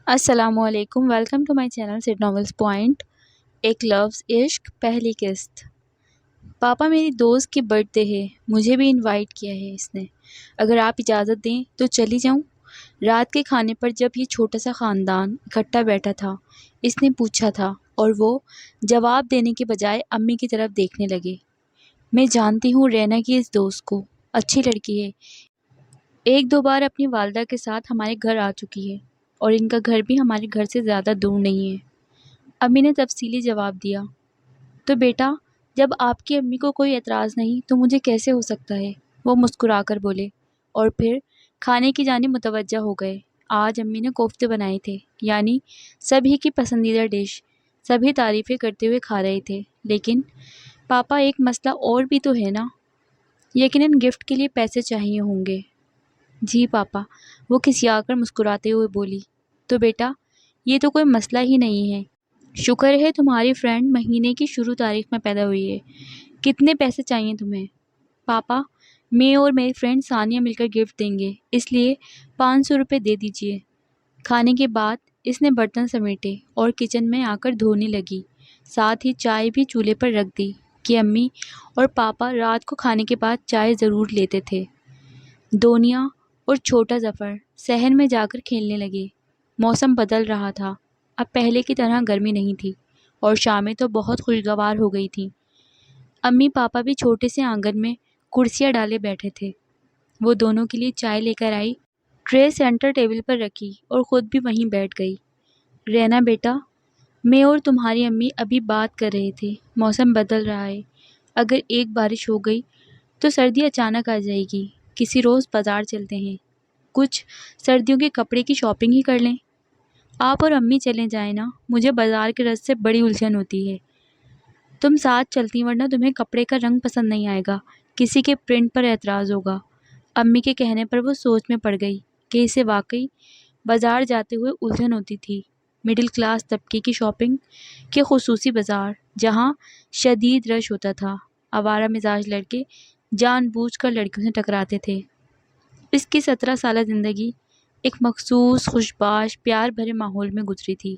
السلام علیکم، welcome to my channel set novels point. ایک لفظ عشق پہلی قسط۔ پاپا میری دوست کی برتھ ڈے ہے، مجھے بھی انوائٹ کیا ہے اس نے۔ اگر آپ اجازت دیں تو چلی جاؤں؟ رات کے کھانے پر جب یہ چھوٹا سا خاندان اکٹھا بیٹھا تھا، اس نے پوچھا تھا اور وہ جواب دینے کے بجائے امی کی طرف دیکھنے لگے۔ میں جانتی ہوں رینا کی اس دوست کو، اچھی لڑکی ہے، ایک دو بار اپنی والدہ کے ساتھ ہمارے گھر آ چکی ہے اور ان کا گھر بھی ہمارے گھر سے زیادہ دور نہیں ہے۔ امی نے تفصیلی جواب دیا۔ تو بیٹا، جب آپ کی امی کو کوئی اعتراض نہیں تو مجھے کیسے ہو سکتا ہے؟ وہ مسکرا کر بولے اور پھر کھانے کی جانب متوجہ ہو گئے۔ آج امی نے کوفتے بنائے تھے، یعنی سبھی کی پسندیدہ ڈش۔ سبھی تعریفیں کرتے ہوئے کھا رہے تھے، لیکن پاپا ایک مسئلہ اور بھی تو ہے نا؟ یقیناً گفٹ کے لیے پیسے چاہیے ہوں گے۔ جی پاپا، وہ کھسیا کر مسکراتے ہوئے بولی۔ تو بیٹا، یہ تو کوئی مسئلہ ہی نہیں ہے۔ شکر ہے تمہاری فرینڈ مہینے کی شروع تاریخ میں پیدا ہوئی ہے۔ کتنے پیسے چاہیے تمہیں؟ پاپا، میں اور میری فرینڈ ثانیہ مل کر گفٹ دیں گے، اس لیے 500 روپے دے دیجیے۔ کھانے کے بعد اس نے برتن سمیٹے اور کچن میں آ کر دھونے لگی، ساتھ ہی چائے بھی چولہے پر رکھ دی کہ امی اور پاپا رات کو کھانے کے بعد چائے ضرور لیتے تھے۔ دونیا اور چھوٹا ظفر صحن میں جا کر کھیلنے لگے۔ موسم بدل رہا تھا، اب پہلے کی طرح گرمی نہیں تھی اور شامیں تو بہت خوشگوار ہو گئی تھیں۔ امی پاپا بھی چھوٹے سے آنگن میں کرسیاں ڈالے بیٹھے تھے۔ وہ دونوں کے لیے چائے لے کر آئی، ٹرے سینٹر ٹیبل پر رکھی اور خود بھی وہیں بیٹھ گئی۔ رینا بیٹا، میں اور تمہاری امی ابھی بات کر رہے تھے، موسم بدل رہا ہے، اگر ایک بارش ہو گئی تو سردی اچانک آ جائے گی۔ کسی روز بازار چلتے ہیں، کچھ سردیوں کے کپڑے کی شاپنگ ہی کر لیں۔ آپ اور امی چلیں جائیں نا، مجھے بازار کے رس سے بڑی الجھن ہوتی ہے۔ تم ساتھ چلتی ورنہ تمہیں کپڑے کا رنگ پسند نہیں آئے گا، کسی کے پرنٹ پر اعتراض ہوگا۔ امی کے کہنے پر وہ سوچ میں پڑ گئی کہ اسے واقعی بازار جاتے ہوئے الجھن ہوتی تھی۔ مڈل کلاس طبقے کی شاپنگ کے خصوصی بازار، جہاں شدید رش ہوتا تھا، آوارہ مزاج لڑکے جان بوجھ کر لڑکیوں سے ٹکراتے تھے۔ اس کی 17 سالہ زندگی ایک مخصوص خوشباش پیار بھرے ماحول میں گزری تھی۔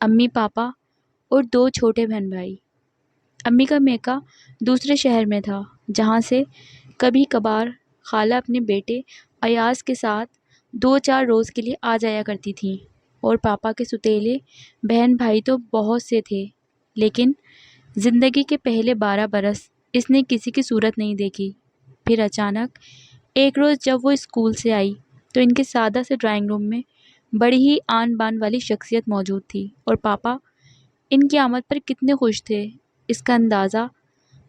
امی پاپا اور 2 چھوٹے بہن بھائی۔ امی کا میکا دوسرے شہر میں تھا، جہاں سے کبھی کبھار خالہ اپنے بیٹے ایاز کے ساتھ 2-4 روز کے لیے آ جایا کرتی تھیں، اور پاپا کے ستیلے بہن بھائی تو بہت سے تھے، لیکن زندگی کے پہلے 12 برس اس نے کسی کی صورت نہیں دیکھی۔ پھر اچانک ایک روز جب وہ اسکول سے آئی تو ان کے سادہ سے ڈرائنگ روم میں بڑی ہی آن بان والی شخصیت موجود تھی، اور پاپا ان کی آمد پر کتنے خوش تھے، اس کا اندازہ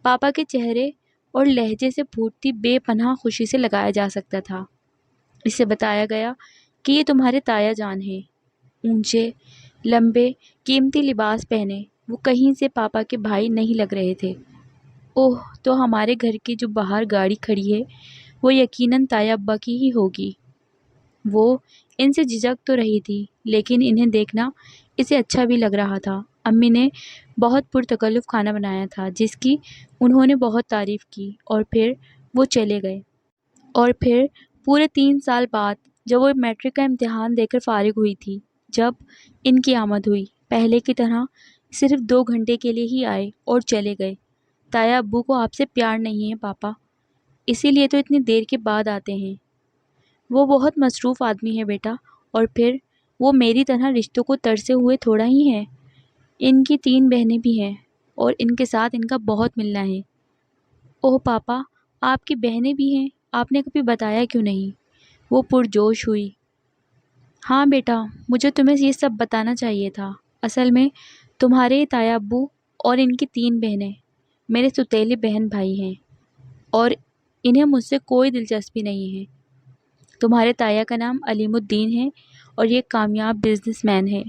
پاپا کے چہرے اور لہجے سے پھوٹتی بے پناہ خوشی سے لگایا جا سکتا تھا۔ اسے بتایا گیا کہ یہ تمہارے تایا جان ہیں۔ اونچے، لمبے، قیمتی لباس پہنے وہ کہیں سے پاپا کے بھائی نہیں لگ رہے تھے۔ اوہ، تو ہمارے گھر کی جو باہر گاڑی کھڑی ہے وہ یقیناً تایا ابا کی ہی ہوگی۔ وہ ان سے جھجک تو رہی تھی، لیکن انہیں دیکھنا اسے اچھا بھی لگ رہا تھا۔ امی نے بہت پرتکلف کھانا بنایا تھا، جس کی انہوں نے بہت تعریف کی، اور پھر وہ چلے گئے۔ اور پھر پورے 3 سال بعد جب وہ میٹرک کا امتحان دے کر فارغ ہوئی تھی، جب ان کی آمد ہوئی، پہلے کی طرح صرف 2 گھنٹے کے لیے ہی آئے اور چلے گئے۔ تایا ابو کو آپ سے پیار نہیں ہے پاپا، اسی لیے تو اتنی دیر کے بعد آتے ہیں۔ وہ بہت مصروف آدمی ہے بیٹا، اور پھر وہ میری طرح رشتوں کو ترسے ہوئے تھوڑا ہی ہے۔ ان کی 3 بہنیں بھی ہیں اور ان کے ساتھ ان کا بہت ملنا ہے۔ اوہ پاپا، آپ کی بہنیں بھی ہیں؟ آپ نے کبھی بتایا کیوں نہیں؟ وہ پرجوش ہوئی۔ ہاں بیٹا، مجھے تمہیں یہ سب بتانا چاہیے تھا۔ اصل میں تمہارے تایا ابو اور ان کی 3 بہنیں میرے ستیلے بہن بھائی ہیں، اور انہیں مجھ سے کوئی دلچسپی نہیں ہے۔ تمہارے تایا کا نام علیم الدین ہے اور یہ کامیاب بزنس مین ہے۔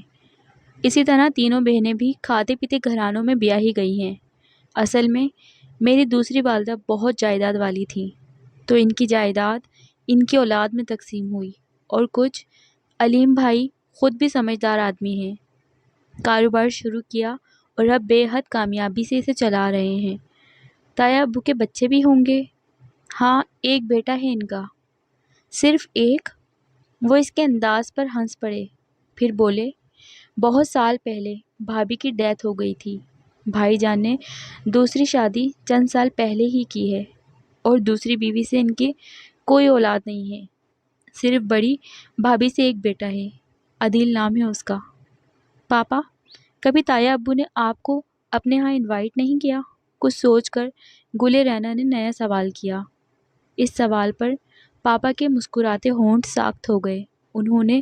اسی طرح تینوں بہنیں بھی کھاتے پیتے گھرانوں میں بیاہی گئی ہیں۔ اصل میں میری دوسری والدہ بہت جائیداد والی تھیں، تو ان کی جائیداد ان کی اولاد میں تقسیم ہوئی، اور کچھ علیم بھائی خود بھی سمجھدار آدمی ہیں، کاروبار شروع کیا اور اب بے حد کامیابی سے اسے چلا رہے ہیں۔ تایا ابو کے بچے بھی ہوں گے؟ ہاں، ایک بیٹا ہے ان کا۔ صرف ایک؟ وہ اس کے انداز پر ہنس پڑے، پھر بولے، بہت سال پہلے بھابھی کی ڈیتھ ہو گئی تھی۔ بھائی جان نے دوسری شادی چند سال پہلے ہی کی ہے اور دوسری بیوی سے ان کی کوئی اولاد نہیں ہے، صرف بڑی بھابھی سے ایک بیٹا ہے، عدیل نام ہے اس کا۔ پاپا، کبھی تایا ابو نے آپ کو اپنے ہاں انوائٹ نہیں کیا؟ کچھ سوچ کر گلے رینا نے نیا سوال کیا۔ اس سوال پر پاپا کے مسکراتے ہونٹ ساخت ہو گئے۔ انہوں نے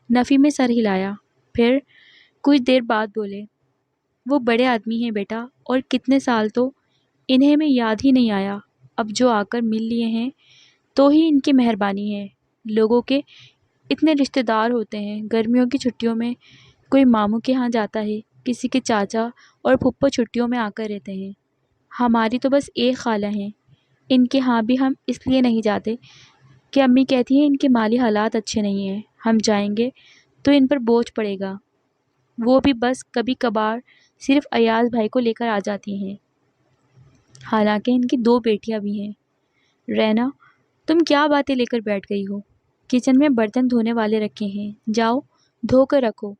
نفی میں سر ہلایا، پھر کچھ دیر بعد بولے، وہ بڑے آدمی ہیں بیٹا، اور کتنے سال تو انہیں میں یاد ہی نہیں آیا، اب جو آ کر مل لیے ہیں تو ہی ان کی مہربانی ہے۔ لوگوں کے اتنے رشتہ دار ہوتے ہیں، گرمیوں کی چھٹیوں میں کوئی ماموں کے ہاں جاتا ہے، کسی کے چاچا اور پھپھو چھٹیوں میں آ کر رہتے ہیں۔ ہماری تو بس ایک خالہ ہیں، ان کے ہاں بھی ہم اس لیے نہیں جاتے کہ امی کہتی ہیں ان کے مالی حالات اچھے نہیں ہیں، ہم جائیں گے تو ان پر بوجھ پڑے گا۔ وہ بھی بس کبھی کبھار صرف ایاز بھائی کو لے کر آ جاتی ہیں، حالانکہ ان کی 2 بیٹیاں بھی ہیں۔ رینا، تم کیا باتیں لے کر بیٹھ گئی ہو؟ کچن میں برتن دھونے والے رکھے ہیں، جاؤ دھو کر رکھو۔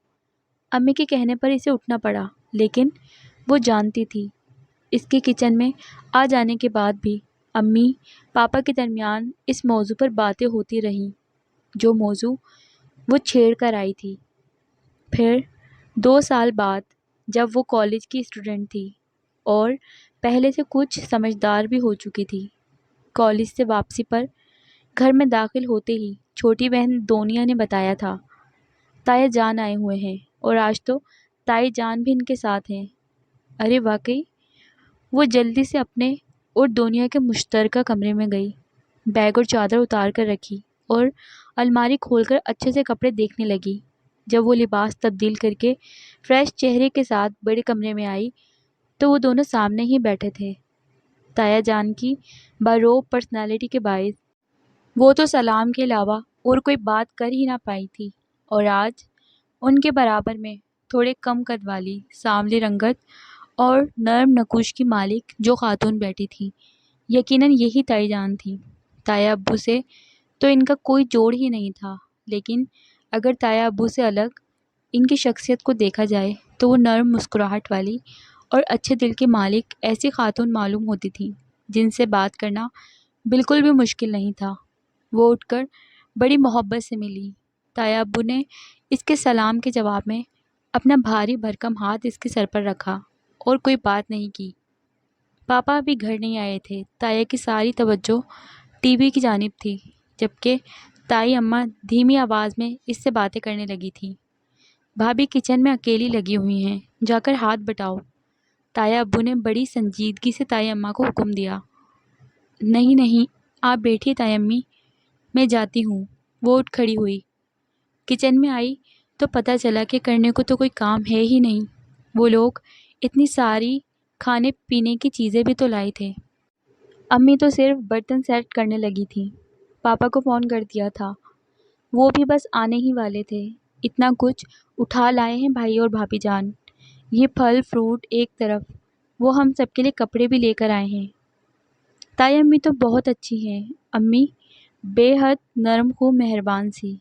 امی کے کہنے پر اسے اٹھنا پڑا، لیکن وہ جانتی تھی اس کے کچن میں آ جانے کے بعد بھی امی پاپا کے درمیان اس موضوع پر باتیں ہوتی رہیں جو موضوع وہ چھیڑ کر آئی تھی۔ پھر 2 سال بعد جب وہ کالج کی اسٹوڈنٹ تھی اور پہلے سے کچھ سمجھدار بھی ہو چکی تھی، کالج سے واپسی پر گھر میں داخل ہوتے ہی چھوٹی بہن دونیا نے بتایا تھا، تایا جان آئے ہوئے ہیں اور آج تو تائی جان بھی ان کے ساتھ ہیں۔ ارے واقعی؟ وہ جلدی سے اپنے اور دونیا کے مشترکہ کمرے میں گئی، بیگ اور چادر اتار کر رکھی اور الماری کھول کر اچھے سے کپڑے دیکھنے لگی۔ جب وہ لباس تبدیل کر کے فریش چہرے کے ساتھ بڑے کمرے میں آئی تو وہ دونوں سامنے ہی بیٹھے تھے۔ تایا جان کی باروب پرسنالٹی کے باعث وہ تو سلام کے علاوہ اور کوئی بات کر ہی نہ پائی تھی، اور آج ان کے برابر میں تھوڑے کم قد والی سانولی رنگت اور نرم نقوش کی مالک جو خاتون بیٹھی تھی، یقیناً یہی تائی جان تھی۔ تایا ابو سے تو ان کا کوئی جوڑ ہی نہیں تھا، لیکن اگر تایا ابو سے الگ ان کی شخصیت کو دیکھا جائے تو وہ نرم مسکراہٹ والی اور اچھے دل کی مالک ایسی خاتون معلوم ہوتی تھی جن سے بات کرنا بالکل بھی مشکل نہیں تھا۔ وہ اٹھ کر بڑی محبت سے ملی۔ تایا ابو نے اس کے سلام کے جواب میں اپنا بھاری بھرکم ہاتھ اس کے سر پر رکھا اور کوئی بات نہیں کی۔ پاپا ابھی گھر نہیں آئے تھے۔ تایا کی ساری توجہ ٹی وی کی جانب تھی، جبکہ تائی اماں دھیمی آواز میں اس سے باتیں کرنے لگی تھیں۔ بھابھی کچن میں اکیلی لگی ہوئی ہیں، جا کر ہاتھ بٹاؤ۔ تایا ابو نے بڑی سنجیدگی سے تائی اماں کو حکم دیا۔ نہیں نہیں، آپ بیٹھیے تائی امی، میں جاتی ہوں۔ وہ اٹھ کھڑی ہوئی، کچن میں آئی تو پتہ چلا کہ کرنے کو تو کوئی کام ہے ہی نہیں۔ وہ لوگ اتنی ساری کھانے پینے کی چیزیں بھی تو لائے تھے۔ امی تو صرف برتن سیٹ کرنے لگی تھیں۔ پاپا کو فون کر دیا تھا، وہ بھی بس آنے ہی والے تھے۔ اتنا کچھ اٹھا لائے ہیں بھائی اور بھابھی جان، یہ پھل فروٹ ایک طرف، وہ ہم سب کے لیے کپڑے بھی لے کر آئے ہیں۔ تائی امی تو بہت اچھی ہیں، امی بے حد نرم خوب مہربان سی۔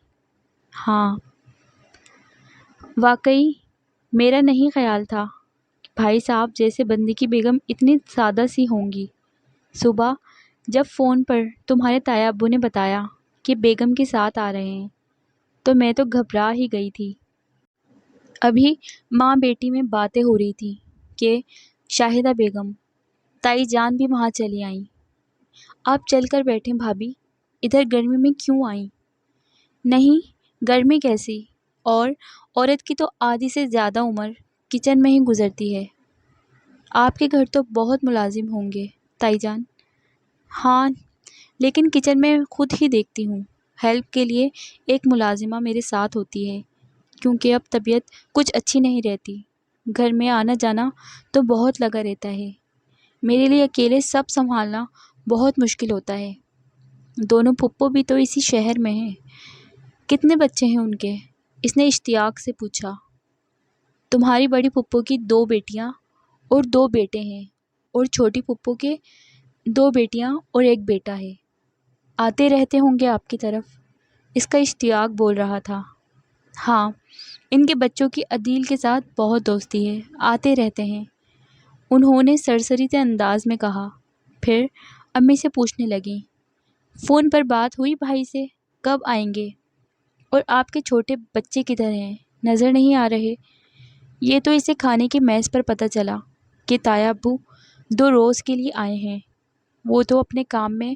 ہاں واقعی، میرا نہیں خیال تھا کہ بھائی صاحب جیسے بندے کی بیگم اتنی سادہ سی ہوں گی۔ صبح جب فون پر تمہارے تایا ابو نے بتایا کہ بیگم کے ساتھ آ رہے ہیں تو میں تو گھبرا ہی گئی تھی۔ ابھی ماں بیٹی میں باتیں ہو رہی تھی کہ شاہدہ بیگم، تائی جان بھی وہاں چلی آئیں۔ آپ چل کر بیٹھیں بھابھی، ادھر گرمی میں کیوں آئیں؟ نہیں، گرمی کیسی، اور عورت کی تو آدھی سے زیادہ عمر کچن میں ہی گزرتی ہے۔ آپ کے گھر تو بہت ملازم ہوں گے تائی جان۔ ہاں، لیکن کچن میں خود ہی دیکھتی ہوں، ہیلپ کے لیے ایک ملازمہ میرے ساتھ ہوتی ہے، کیونکہ اب طبیعت کچھ اچھی نہیں رہتی۔ گھر میں آنا جانا تو بہت لگا رہتا ہے، میرے لیے اکیلے سب سنبھالنا بہت مشکل ہوتا ہے۔ دونوں پھپھو بھی تو اسی شہر میں ہیں، کتنے بچے ہیں ان کے؟ اس نے اشتیاق سے پوچھا۔ تمہاری بڑی پھپھو کی 2 بیٹیاں اور 2 بیٹے ہیں، اور چھوٹی پھپھو کے 2 بیٹیاں اور 1 بیٹا ہے، آتے رہتے ہوں گے آپ کی طرف، اس کا اشتیاق بول رہا تھا۔ ہاں، ان کے بچوں کی عدیل کے ساتھ بہت دوستی ہے، آتے رہتے ہیں، انہوں نے سرسری سے انداز میں کہا۔ پھر امی سے پوچھنے لگیں، فون پر بات ہوئی بھائی سے؟ کب آئیں گے؟ اور آپ کے چھوٹے بچے کدھر ہیں؟ نظر نہیں آ رہے۔ یہ تو اسے کھانے کی میز پر پتہ چلا کہ تایا ابو 2 روز کے لیے آئے ہیں۔ وہ تو اپنے کام میں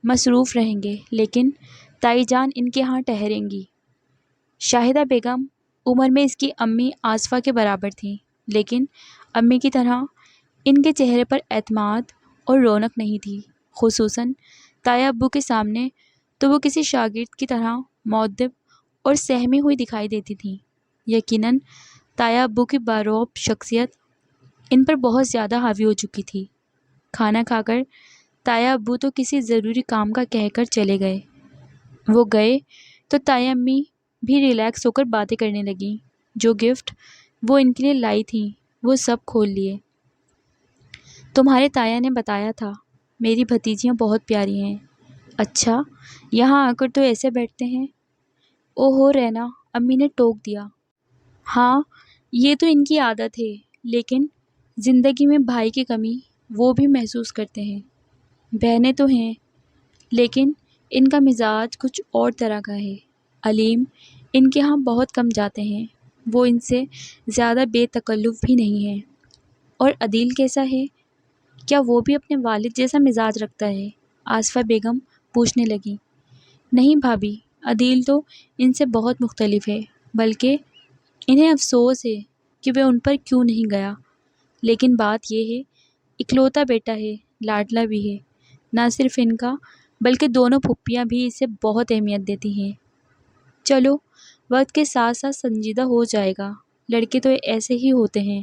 مصروف رہیں گے، لیکن تائی جان ان کے ہاں ٹھہریں گی۔ شاہدہ بیگم عمر میں اس کی امی آصفہ کے برابر تھیں، لیکن امی کی طرح ان کے چہرے پر اعتماد اور رونق نہیں تھی، خصوصاً تایا ابو کے سامنے تو وہ کسی شاگرد کی طرح مؤدب اور سہمی ہوئی دکھائی دیتی تھیں۔ یقیناً تایا ابو کی باروب شخصیت ان پر بہت زیادہ حاوی ہو چکی تھی۔ کھانا کھا کر تایا ابو تو کسی ضروری کام کا کہہ کر چلے گئے۔ وہ گئے تو تایا امی بھی ریلیکس ہو کر باتیں کرنے لگیں۔ جو گفٹ وہ ان کے لیے لائی تھیں وہ سب کھول لیے۔ تمہارے تایا نے بتایا تھا میری بھتیجیاں بہت پیاری ہیں۔ اچھا، یہاں آ کر تو ایسے بیٹھتے ہیں؟ او ہو رینا، امی نے ٹوک دیا۔ ہاں، یہ تو ان کی عادت ہے، لیکن زندگی میں بھائی کی کمی وہ بھی محسوس کرتے ہیں۔ بہنیں تو ہیں، لیکن ان کا مزاج کچھ اور طرح کا ہے۔ علیم ان کے ہاں بہت کم جاتے ہیں، وہ ان سے زیادہ بے تکلف بھی نہیں ہیں۔ اور عدیل کیسا ہے؟ کیا وہ بھی اپنے والد جیسا مزاج رکھتا ہے؟ آصفہ بیگم پوچھنے لگی۔ نہیں بھابھی، عدیل تو ان سے بہت مختلف ہے، بلکہ انہیں افسوس ہے کہ وہ ان پر کیوں نہیں گیا۔ لیکن بات یہ ہے، اکلوتا بیٹا ہے، لاڈلا بھی ہے۔ نہ صرف ان کا بلکہ دونوں پھپھیاں بھی اسے بہت اہمیت دیتی ہیں۔ چلو، وقت کے ساتھ ساتھ سنجیدہ ہو جائے گا، لڑکے تو ایسے ہی ہوتے ہیں۔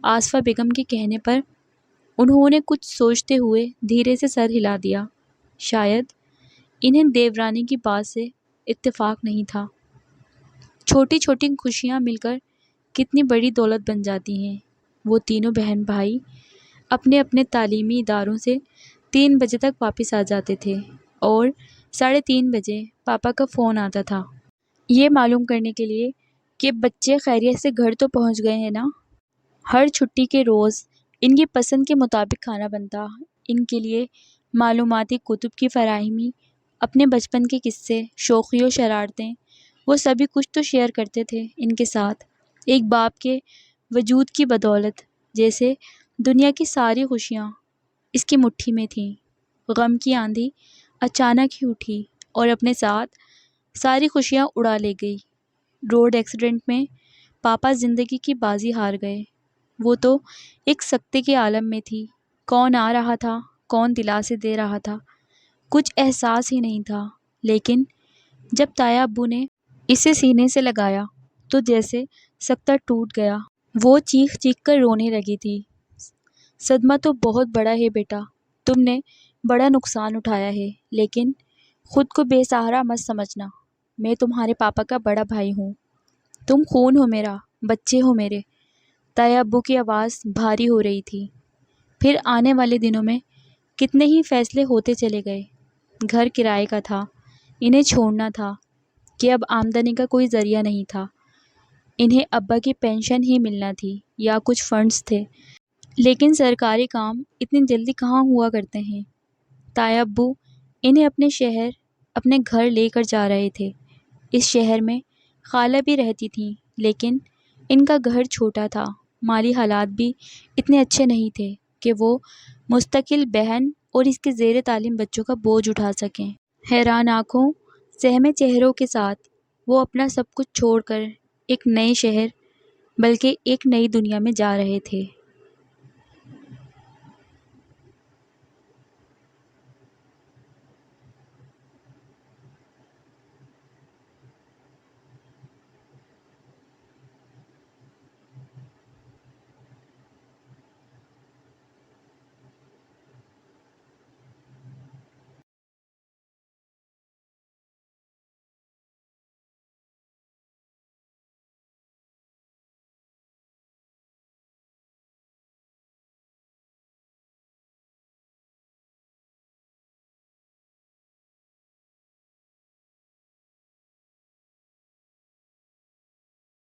آصفہ بیگم کے کہنے پر انہوں نے کچھ سوچتے ہوئے دھیرے سے سر ہلا دیا۔ شاید انہیں دیورانی کی بات سے اتفاق نہیں تھا۔ چھوٹی چھوٹی خوشیاں مل کر کتنی بڑی دولت بن جاتی ہیں۔ وہ تینوں بہن بھائی اپنے اپنے تعلیمی اداروں سے 3 بجے تک واپس آ جاتے تھے اور 3:30 بجے پاپا کا فون آتا تھا، یہ معلوم کرنے کے لیے کہ بچے خیریت سے گھر تو پہنچ گئے ہیں نا۔ ہر چھٹی کے روز ان کی پسند کے مطابق کھانا بنتا، ان کے لیے معلوماتی کتب کی فراہمی، اپنے بچپن کے قصے، شوخی و شرارتیں، وہ سبھی کچھ تو شیئر کرتے تھے ان کے ساتھ، ایک باپ کے وجود کی بدولت، جیسے دنیا کی ساری خوشیاں اس کی مٹھی میں تھیں۔ غم کی آندھی اچانک ہی اٹھی اور اپنے ساتھ ساری خوشیاں اڑا لے گئی۔ روڈ ایکسیڈنٹ میں پاپا زندگی کی بازی ہار گئے۔ وہ تو ایک سکتے کے عالم میں تھی، کون آ رہا تھا، کون دلاسے دے رہا تھا، کچھ احساس ہی نہیں تھا۔ لیکن جب تایا ابو نے اسے سینے سے لگایا تو جیسے سکتہ ٹوٹ گیا۔ وہ چیخ چیخ کر رونے لگی تھی۔ صدمہ تو بہت بڑا ہے بیٹا، تم نے بڑا نقصان اٹھایا ہے، لیکن خود کو بے سہارا مت سمجھنا۔ میں تمہارے پاپا کا بڑا بھائی ہوں، تم خون ہو میرا، بچے ہو میرے۔ تایا ابو کی آواز بھاری ہو رہی تھی۔ پھر آنے والے دنوں میں کتنے ہی فیصلے ہوتے چلے گئے۔ گھر کرائے کا تھا، انہیں چھوڑنا تھا کہ اب آمدنی کا کوئی ذریعہ نہیں تھا۔ انہیں ابا کی پینشن ہی ملنا تھی یا کچھ فنڈز تھے، لیکن سرکاری کام اتنی جلدی کہاں ہوا کرتے ہیں۔ تایا ابو انہیں اپنے شہر، اپنے گھر لے کر جا رہے تھے۔ اس شہر میں خالہ بھی رہتی تھیں، لیکن ان کا گھر چھوٹا تھا، مالی حالات بھی اتنے اچھے نہیں تھے کہ وہ مستقل بہن اور اس کے زیر تعلیم بچوں کا بوجھ اٹھا سکیں۔ حیران آنکھوں، سہمے چہروں کے ساتھ وہ اپنا سب کچھ چھوڑ کر ایک نئے شہر بلکہ ایک نئی دنیا میں جا رہے تھے۔